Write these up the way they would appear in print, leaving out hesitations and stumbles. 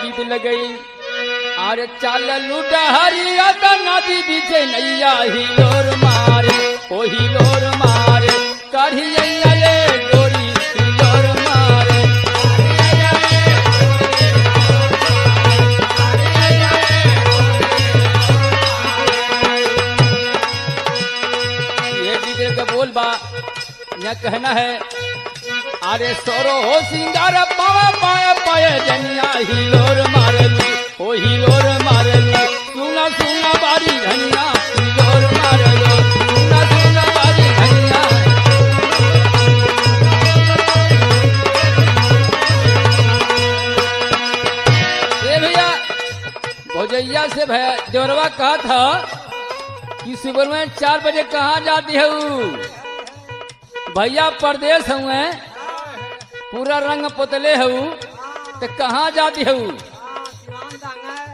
गीत लगई अरे चाल लूटा हरिया त नदी बीचे नैया हिलोर मारे ओ हिलोर मारे कढ़िया ले गोरी हिलोर मारे ये गीत का बोल बा यह कहना है अरे सोरो हो सिंगार पावा पाया पाया जनिया हिलोर मारलू ओ हिलोर मारलू सुना सुना बारी धनिया हिलोर मारलू सुना सुना बारी धनिया ये भैया भोजैया से भैया जोरवा कहा था कि सुबह में 4 बजे कहाँ जाती है भैया परदेश हुए पूरा रंग पुतले हूँ तो कहाँ जाती हूँ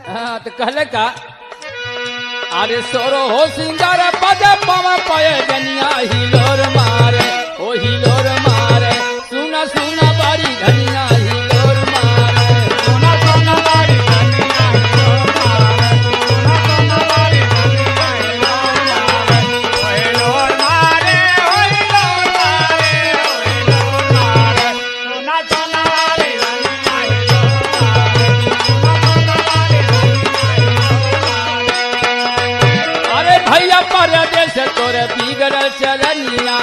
हाँ तो कहले का अरे सोरो हो सिंगार पदे पावा पाए जनिया हिलोर मारे ओ हिलोर मारे सुना सुना बारी धनिया हिलोर मारे सुना सुना बारी धनिया हिलोर मारे सुना सुना बारी धनिया हिलोर मारे ओ हिलोर मारे ओ हिलोर मारे सुना सुना बारी धनिया हिलोर मारे सुना सुना बारी धनिया हिलोर मारे अरे भैया परदेश तोरे बिगड़ चलनिया